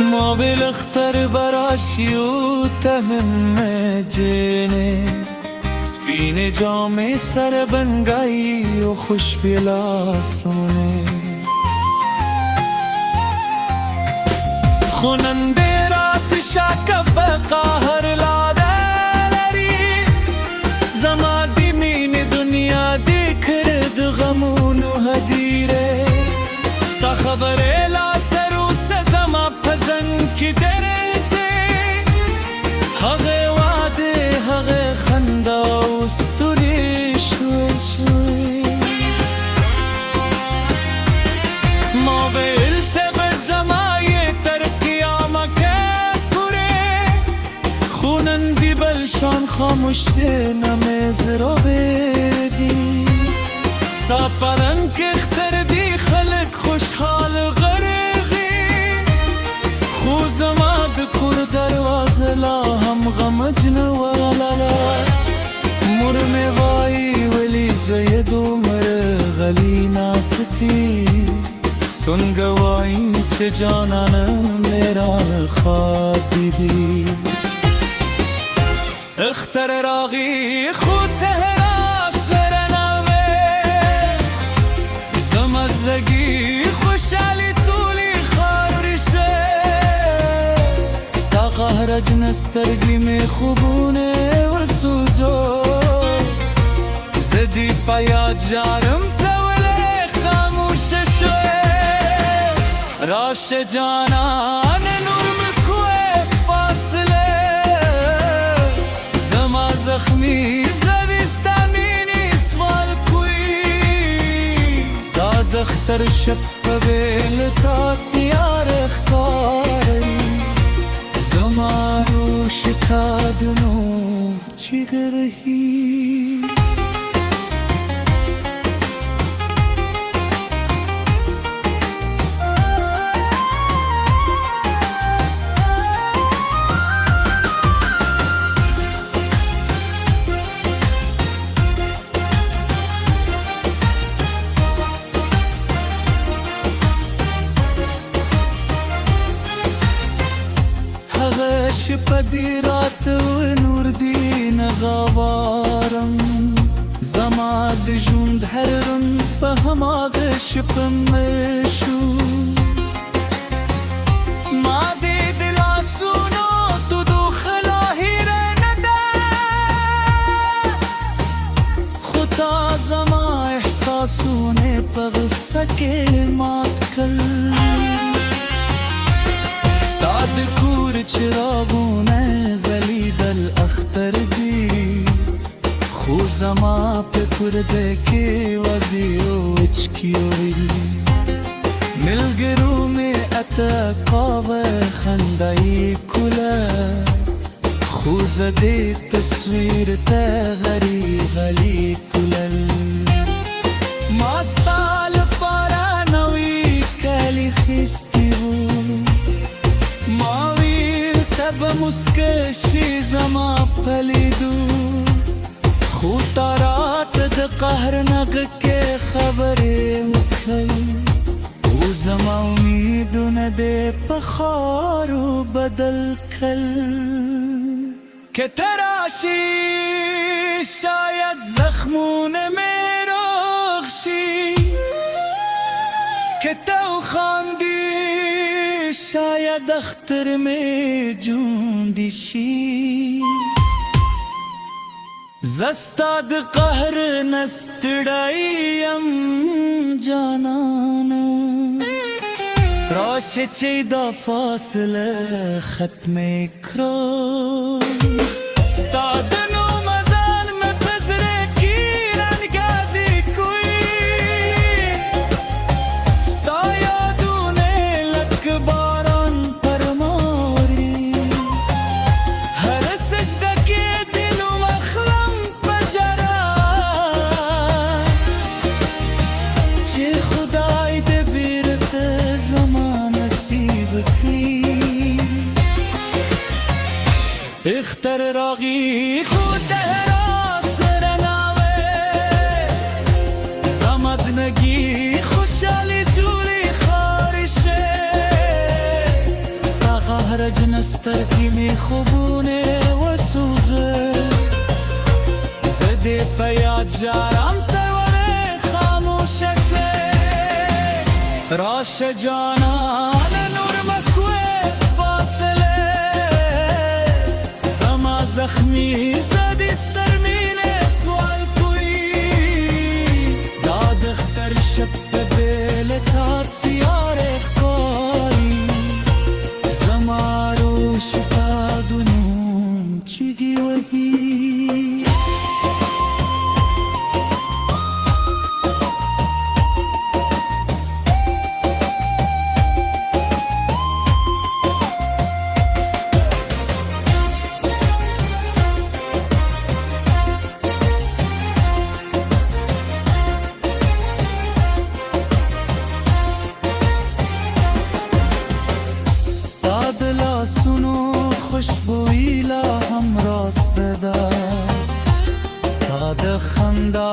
ما بالاختر براشی و تهم جنه سپین جام سر بنگایی و خوش بلاسونه خوننده رات شاک بقاهر لاده لری زما دی مین دنیا دی کرد غمون و هدیره ستا خبره لا تروس زما پزن کی درزه هغه واده هغه خندا و ستوری شوی شوی ما ویلت بزمای تر قیامت پوره خونندی بلشان خاموش نمیز رو بدی ستا پرنگ اختر دی خلق خوشحال غرقی خوزما دکور دروازه لا هم غمجن والالا مرم وای ولی زید عمر غلی ناستی سن گواهی چه جانانم میرا خواب دیدی اختر راغی خود تهرا سرناوه زمزدگی خوشحالی طولی خارشه ستا قهرج نسترگی می خوبونه و سوزو زدی پایا جارم توله خاموش شوه راش جانان نور مکوه فاصله زما زخمی زدستانینی سوال کوی داد اختر شب پویل تا تیار اخکاری زما رو شکادنو چی گرهی شپه دی رات و نور دی نغوارم زما د ژوند هر رنګ په هماغه شپه مشو ما دې د لاسونو تو دخلا هیره نه ده خو تا زما احساسونه په غصه کې مات کړ د کور چراغونه زلیدل اختر دی خو زما په پرده کې وزیرو اچکیوی ملګرو می اته قاوه خندای کوله خو زده تصویر ته غری غلی کولل ما ستا لپاره نوی کلی خیستی و ما ویل تب مسکشی زما پلیدو خو تارات د قهر نغ کې خبرې وکړ او زما امیدونه دې په خارو بدل کړ که تراشی شاید زخمونه مې روغ شي که تو خاندی شاید اختر میں جوندی شی زستا د قهر نستړایم جانانا راشه چې دا فاصله ختم کړو ستا د اختر راغی خود تهرا سرناوه زمدنگی خوشحالی طولی خارشه ستا حرج نستر کی می خوبونه و سوزه زده پیاد جارم تیوره خاموششه راش جانان نور مکوه فاصله زما زخمی زدی سترمینه سوال کوی داد اختر شب بیل تا دیار اخکاری زما رو شتا دونوم چیگی وحی خوشبویی لا هم راسته ده ستا د خندا